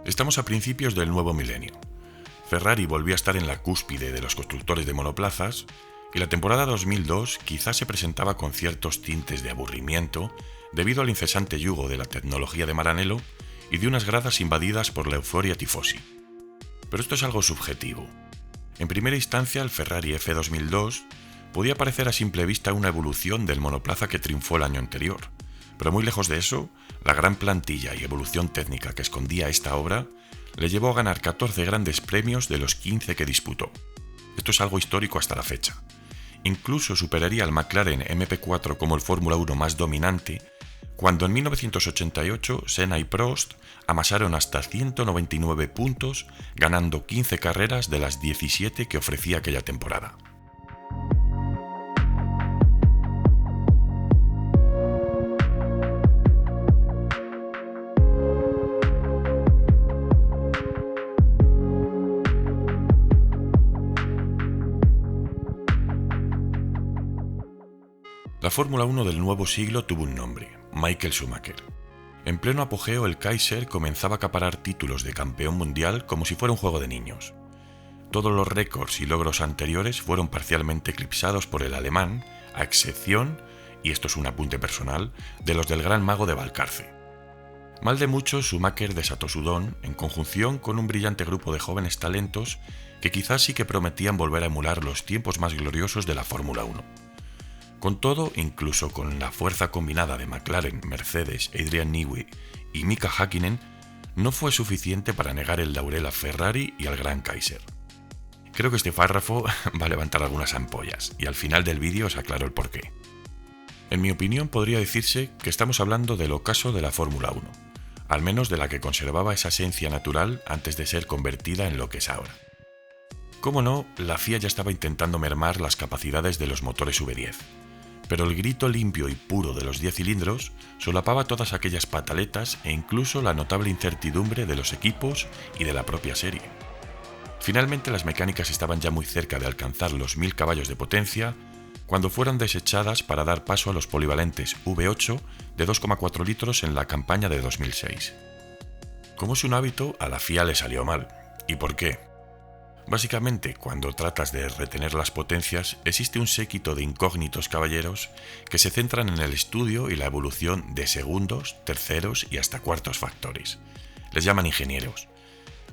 Estamos a principios del nuevo milenio. Ferrari volvió a estar en la cúspide de los constructores de monoplazas y la temporada 2002 quizás se presentaba con ciertos tintes de aburrimiento debido al incesante yugo de la tecnología de Maranello y de unas gradas invadidas por la euforia tifosi. Pero esto es algo subjetivo. En primera instancia, el Ferrari F2002 podía parecer a simple vista una evolución del monoplaza que triunfó el año anterior, pero muy lejos de eso, la gran plantilla y evolución técnica que escondía esta obra le llevó a ganar 14 grandes premios de los 15 que disputó. Esto es algo histórico hasta la fecha. Incluso superaría al McLaren MP4 como el Fórmula 1 más dominante, cuando en 1988 Senna y Prost amasaron hasta 199 puntos, ganando 15 carreras de las 17 que ofrecía aquella temporada. La Fórmula 1 del nuevo siglo tuvo un nombre, Michael Schumacher. En pleno apogeo, el Kaiser comenzaba a acaparar títulos de campeón mundial como si fuera un juego de niños. Todos los récords y logros anteriores fueron parcialmente eclipsados por el alemán, a excepción, y esto es un apunte personal, de los del gran mago de Valcarce. Mal de muchos, Schumacher desató su don en conjunción con un brillante grupo de jóvenes talentos que quizás sí que prometían volver a emular los tiempos más gloriosos de la Fórmula 1. Con todo, incluso con la fuerza combinada de McLaren, Mercedes, Adrian Newey y Mika Häkkinen, no fue suficiente para negar el laurel a Ferrari y al Gran Kaiser. Creo que este párrafo va a levantar algunas ampollas, y al final del vídeo os aclaro el porqué. En mi opinión, podría decirse que estamos hablando del ocaso de la Fórmula 1, al menos de la que conservaba esa esencia natural antes de ser convertida en lo que es ahora. Cómo no, la FIA ya estaba intentando mermar las capacidades de los motores V10. Pero el grito limpio y puro de los 10 cilindros solapaba todas aquellas pataletas e incluso la notable incertidumbre de los equipos y de la propia serie. Finalmente las mecánicas estaban ya muy cerca de alcanzar los 1000 caballos de potencia cuando fueron desechadas para dar paso a los polivalentes V8 de 2,4 litros en la campaña de 2006. Como es un hábito, a la FIA le salió mal. ¿Y por qué? Básicamente, cuando tratas de retener las potencias, existe un séquito de incógnitos caballeros que se centran en el estudio y la evolución de segundos, terceros y hasta cuartos factores. Les llaman ingenieros.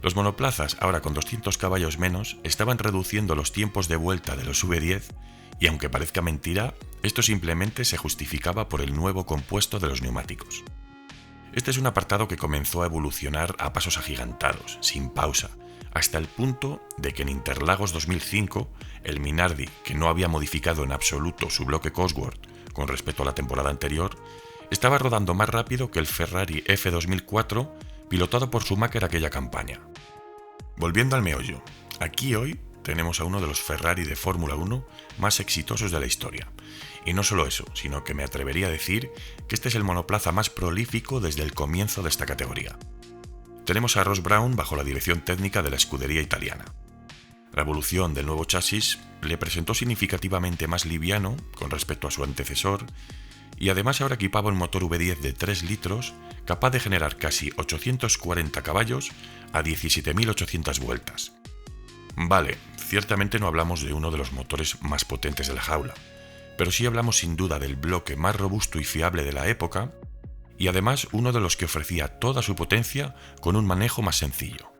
Los monoplazas, ahora con 200 caballos menos, estaban reduciendo los tiempos de vuelta de los V10 y aunque parezca mentira, esto simplemente se justificaba por el nuevo compuesto de los neumáticos. Este es un apartado que comenzó a evolucionar a pasos agigantados, sin pausa, hasta el punto de que en Interlagos 2005, el Minardi, que no había modificado en absoluto su bloque Cosworth con respecto a la temporada anterior, estaba rodando más rápido que el Ferrari F2004 pilotado por Schumacher aquella campaña. Volviendo al meollo, aquí hoy tenemos a uno de los Ferrari de Fórmula 1 más exitosos de la historia. Y no solo eso, sino que me atrevería a decir que este es el monoplaza más prolífico desde el comienzo de esta categoría. Tenemos a Ross Brown bajo la dirección técnica de la escudería italiana. La evolución del nuevo chasis le presentó significativamente más liviano con respecto a su antecesor y además ahora equipaba un motor V10 de 3 litros capaz de generar casi 840 caballos a 17.800 vueltas. Vale, ciertamente no hablamos de uno de los motores más potentes de la jaula, pero sí hablamos sin duda del bloque más robusto y fiable de la época y además uno de los que ofrecía toda su potencia con un manejo más sencillo.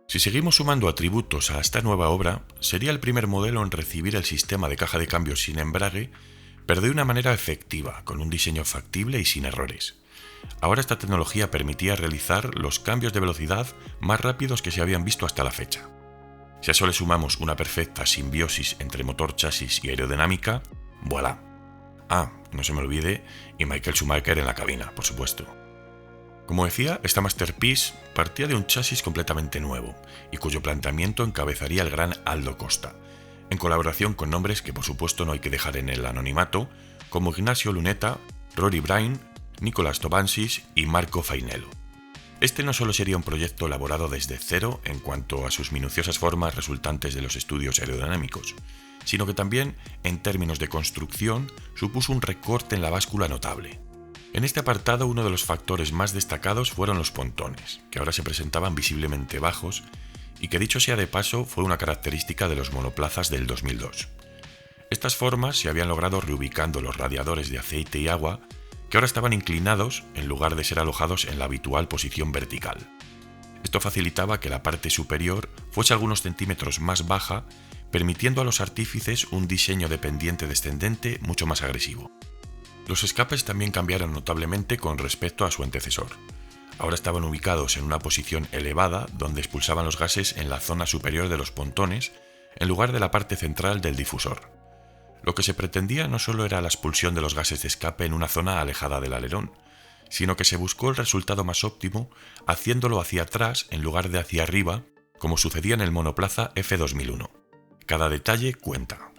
Si seguimos sumando atributos a esta nueva obra, sería el primer modelo en recibir el sistema de caja de cambios sin embrague, pero de una manera efectiva, con un diseño factible y sin errores. Ahora esta tecnología permitía realizar los cambios de velocidad más rápidos que se habían visto hasta la fecha. Si a eso le sumamos una perfecta simbiosis entre motor, chasis y aerodinámica, ¡voilá! Ah, no se me olvide, y Michael Schumacher en la cabina, por supuesto. Como decía, esta Masterpiece partía de un chasis completamente nuevo y cuyo planteamiento encabezaría el gran Aldo Costa, en colaboración con nombres que por supuesto no hay que dejar en el anonimato, como Ignacio Lunetta, Rory Brain, Nicolas Tobansis y Marco Fainello. Este no solo sería un proyecto elaborado desde cero en cuanto a sus minuciosas formas resultantes de los estudios aerodinámicos, sino que también, en términos de construcción, supuso un recorte en la báscula notable. En este apartado, uno de los factores más destacados fueron los pontones, que ahora se presentaban visiblemente bajos, y que dicho sea de paso fue una característica de los monoplazas del 2002. Estas formas se habían logrado reubicando los radiadores de aceite y agua, que ahora estaban inclinados en lugar de ser alojados en la habitual posición vertical. Esto facilitaba que la parte superior fuese algunos centímetros más baja, permitiendo a los artífices un diseño de pendiente descendente mucho más agresivo. Los escapes también cambiaron notablemente con respecto a su antecesor. Ahora estaban ubicados en una posición elevada donde expulsaban los gases en la zona superior de los pontones en lugar de la parte central del difusor. Lo que se pretendía no solo era la expulsión de los gases de escape en una zona alejada del alerón, sino que se buscó el resultado más óptimo haciéndolo hacia atrás en lugar de hacia arriba, como sucedía en el monoplaza F2001. Cada detalle cuenta.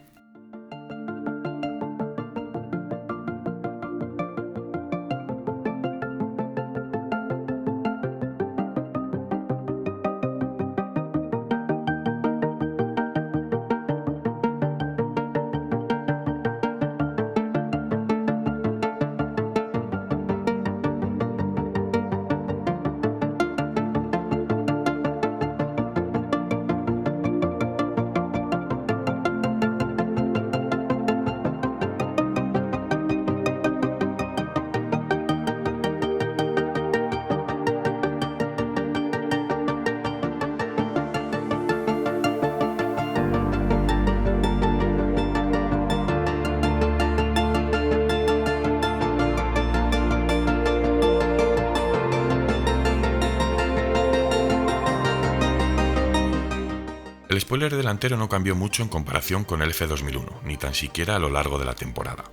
El spoiler delantero no cambió mucho en comparación con el F2001, ni tan siquiera a lo largo de la temporada.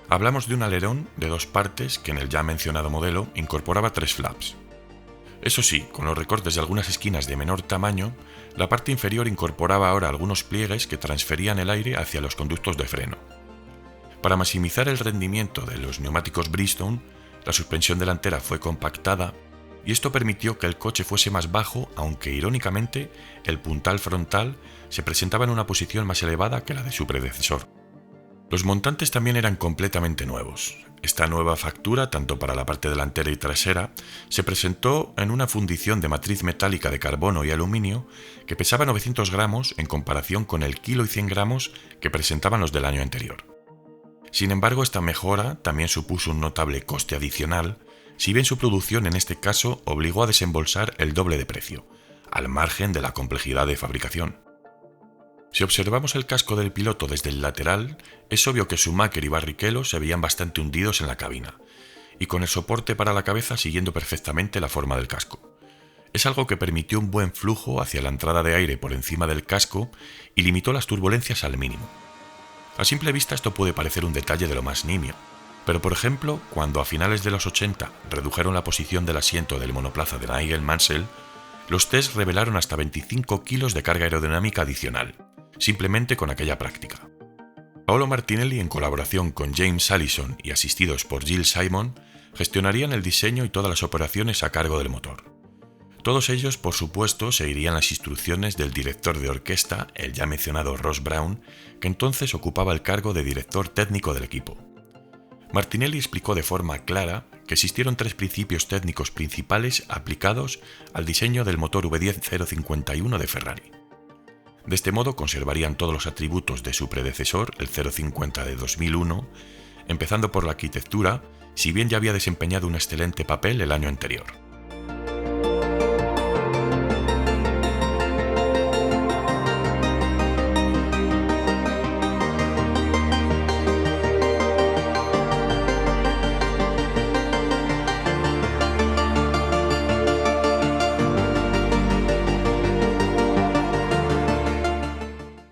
Hablamos de un alerón de dos partes que en el ya mencionado modelo incorporaba 3 flaps. Eso sí, con los recortes de algunas esquinas de menor tamaño, la parte inferior incorporaba ahora algunos pliegues que transferían el aire hacia los conductos de freno. Para maximizar el rendimiento de los neumáticos Bridgestone, la suspensión delantera fue compactada y esto permitió que el coche fuese más bajo, aunque irónicamente el puntal frontal se presentaba en una posición más elevada que la de su predecesor. Los montantes también eran completamente nuevos. Esta nueva factura, tanto para la parte delantera y trasera, se presentó en una fundición de matriz metálica de carbono y aluminio que pesaba 900 gramos en comparación con el kilo y 100 gramos que presentaban los del año anterior. Sin embargo, esta mejora también supuso un notable coste adicional, si bien su producción en este caso obligó a desembolsar el doble de precio, al margen de la complejidad de fabricación. Si observamos el casco del piloto desde el lateral, es obvio que Schumacher y Barrichello se veían bastante hundidos en la cabina, y con el soporte para la cabeza siguiendo perfectamente la forma del casco. Es algo que permitió un buen flujo hacia la entrada de aire por encima del casco y limitó las turbulencias al mínimo. A simple vista esto puede parecer un detalle de lo más nimio, pero por ejemplo, cuando a finales de los 80 redujeron la posición del asiento del monoplaza de Nigel Mansell, los test revelaron hasta 25 kilos de carga aerodinámica adicional, simplemente con aquella práctica. Paolo Martinelli, en colaboración con James Allison y asistidos por Gilles Simon, gestionarían el diseño y todas las operaciones a cargo del motor. Todos ellos, por supuesto, seguirían las instrucciones del director de orquesta, el ya mencionado Ross Brown, que entonces ocupaba el cargo de director técnico del equipo. Martinelli explicó de forma clara que existieron 3 principios técnicos principales aplicados al diseño del motor V10-051 de Ferrari. De este modo conservarían todos los atributos de su predecesor, el 050 de 2001, empezando por la arquitectura, si bien ya había desempeñado un excelente papel el año anterior.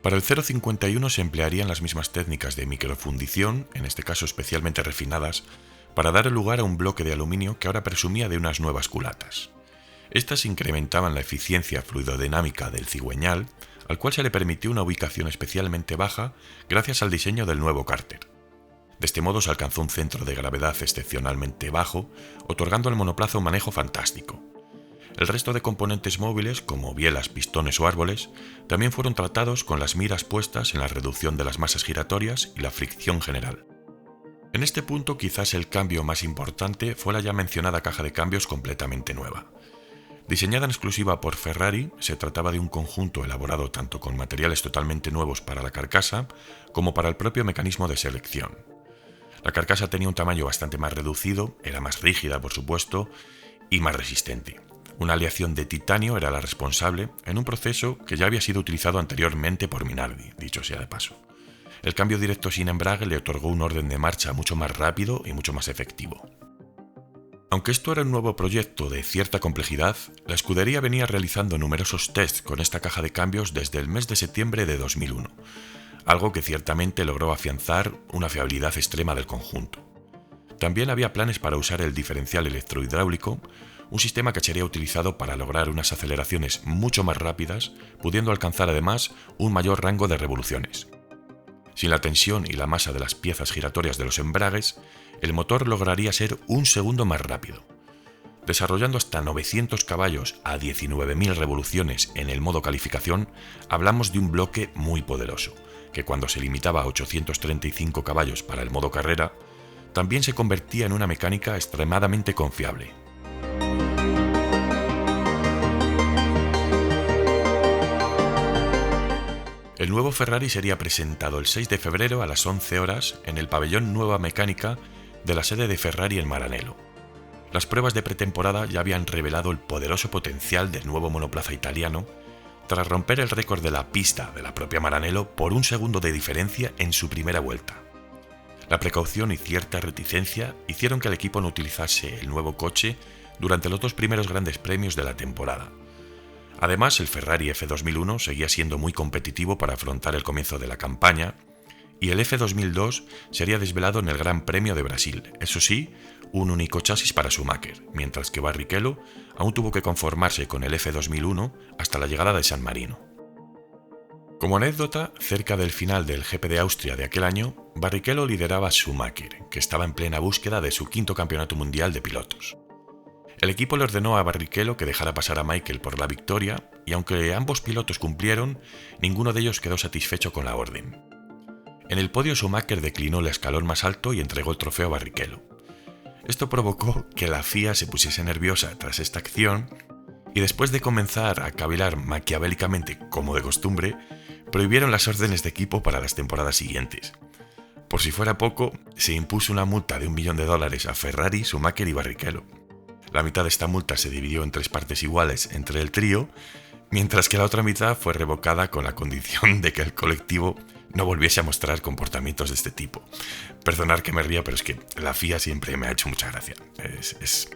Para el 051 se emplearían las mismas técnicas de microfundición, en este caso especialmente refinadas, para dar lugar a un bloque de aluminio que ahora presumía de unas nuevas culatas. Estas incrementaban la eficiencia fluidodinámica del cigüeñal, al cual se le permitió una ubicación especialmente baja gracias al diseño del nuevo cárter. De este modo se alcanzó un centro de gravedad excepcionalmente bajo, otorgando al monoplaza un manejo fantástico. El resto de componentes móviles, como bielas, pistones o árboles, también fueron tratados con las miras puestas en la reducción de las masas giratorias y la fricción general. En este punto quizás el cambio más importante fue la ya mencionada caja de cambios completamente nueva. Diseñada en exclusiva por Ferrari, se trataba de un conjunto elaborado tanto con materiales totalmente nuevos para la carcasa como para el propio mecanismo de selección. La carcasa tenía un tamaño bastante más reducido, era más rígida por supuesto y más resistente. Una aleación de titanio era la responsable en un proceso que ya había sido utilizado anteriormente por Minardi, dicho sea de paso. El cambio directo sin embrague le otorgó un orden de marcha mucho más rápido y mucho más efectivo. Aunque esto era un nuevo proyecto de cierta complejidad, la escudería venía realizando numerosos tests con esta caja de cambios desde el mes de septiembre de 2001, algo que ciertamente logró afianzar una fiabilidad extrema del conjunto. También había planes para usar el diferencial electrohidráulico, un sistema que sería utilizado para lograr unas aceleraciones mucho más rápidas, pudiendo alcanzar además un mayor rango de revoluciones. Sin la tensión y la masa de las piezas giratorias de los embragues, el motor lograría ser un segundo más rápido. Desarrollando hasta 900 caballos a 19.000 revoluciones en el modo calificación, hablamos de un bloque muy poderoso, que cuando se limitaba a 835 caballos para el modo carrera, también se convertía en una mecánica extremadamente confiable. El nuevo Ferrari sería presentado el 6 de febrero a las 11 horas en el pabellón Nueva Mecánica de la sede de Ferrari en Maranello. Las pruebas de pretemporada ya habían revelado el poderoso potencial del nuevo monoplaza italiano, tras romper el récord de la pista de la propia Maranello por un segundo de diferencia en su primera vuelta. La precaución y cierta reticencia hicieron que el equipo no utilizase el nuevo coche durante los dos primeros grandes premios de la temporada. Además, el Ferrari F2001 seguía siendo muy competitivo para afrontar el comienzo de la campaña, y el F2002 sería desvelado en el Gran Premio de Brasil, eso sí, un único chasis para Schumacher, mientras que Barrichello aún tuvo que conformarse con el F2001 hasta la llegada de San Marino. Como anécdota, cerca del final del GP de Austria de aquel año, Barrichello lideraba a Schumacher, que estaba en plena búsqueda de su quinto campeonato mundial de pilotos. El equipo le ordenó a Barrichello que dejara pasar a Michael por la victoria, y aunque ambos pilotos cumplieron, ninguno de ellos quedó satisfecho con la orden. En el podio Schumacher declinó el escalón más alto y entregó el trofeo a Barrichello. Esto provocó que la FIA se pusiese nerviosa tras esta acción y después de comenzar a cavilar maquiavélicamente como de costumbre, prohibieron las órdenes de equipo para las temporadas siguientes. Por si fuera poco, se impuso una multa de $1 millón a Ferrari, Schumacher y Barrichello. La mitad de esta multa se dividió en 3 partes iguales entre el trío, mientras que la otra mitad fue revocada con la condición de que el colectivo no volviese a mostrar comportamientos de este tipo. Perdonad que me ría, pero es que la FIA siempre me ha hecho mucha gracia. Es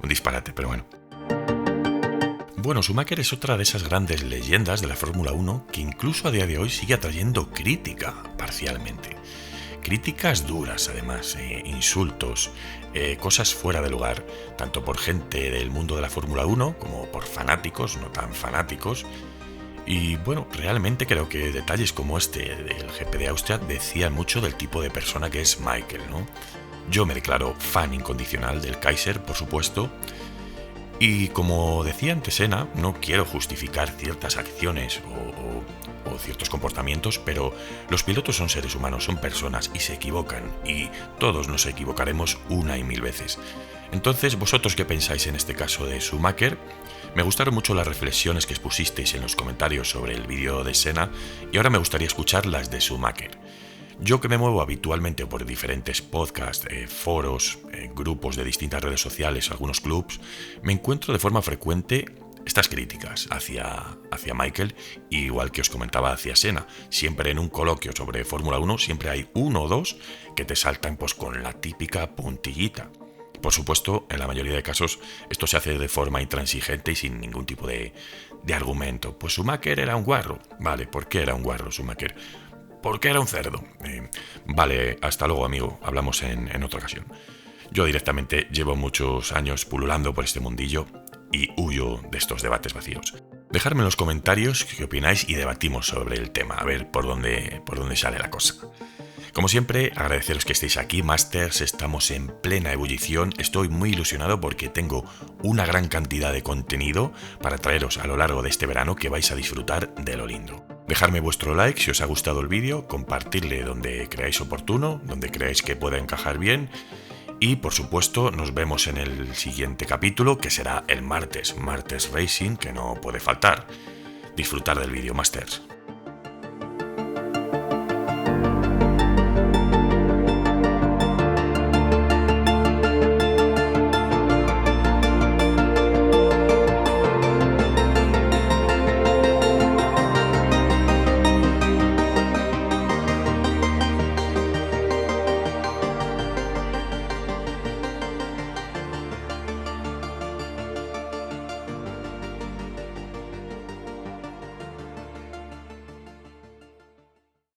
un disparate, pero bueno. Bueno, Schumacher es otra de esas grandes leyendas de la Fórmula 1 que incluso a día de hoy sigue atrayendo crítica, parcialmente. Críticas duras, además, insultos, cosas fuera de lugar, tanto por gente del mundo de la Fórmula 1 como por fanáticos, no tan fanáticos. Y bueno, realmente creo que detalles como este del GP de Austria decían mucho del tipo de persona que es Michael, ¿no? Yo me declaro fan incondicional del Kaiser, por supuesto, y como decía antes Senna, no quiero justificar ciertas acciones o ciertos comportamientos, pero los pilotos son seres humanos, son personas y se equivocan, y todos nos equivocaremos una y mil veces. Entonces, ¿vosotros qué pensáis en este caso de Schumacher? Me gustaron mucho las reflexiones que expusisteis en los comentarios sobre el vídeo de Senna y ahora me gustaría escuchar las de Schumacher. Yo que me muevo habitualmente por diferentes podcasts, foros, grupos de distintas redes sociales, algunos clubs, me encuentro de forma frecuente estas críticas hacia Michael, igual que os comentaba hacia Senna. Siempre en un coloquio sobre Fórmula 1 siempre hay uno o dos que te saltan pues con la típica puntillita. Por supuesto, en la mayoría de casos esto se hace de forma intransigente y sin ningún tipo de argumento. Pues Schumacher era un guarro. Vale, ¿por qué era un guarro Schumacher? Porque era un cerdo. Vale, hasta luego, amigo. Hablamos en otra ocasión. Yo directamente llevo muchos años pululando por este mundillo y huyo de estos debates vacíos. Dejadme en los comentarios qué opináis y debatimos sobre el tema, a ver por dónde sale la cosa. Como siempre, agradeceros que estéis aquí, Masters, estamos en plena ebullición, estoy muy ilusionado porque tengo una gran cantidad de contenido para traeros a lo largo de este verano que vais a disfrutar de lo lindo. Dejadme vuestro like si os ha gustado el vídeo, compartirle donde creáis oportuno, donde creáis que pueda encajar bien y por supuesto nos vemos en el siguiente capítulo que será el martes Racing, que no puede faltar. Disfrutar del vídeo, Masters.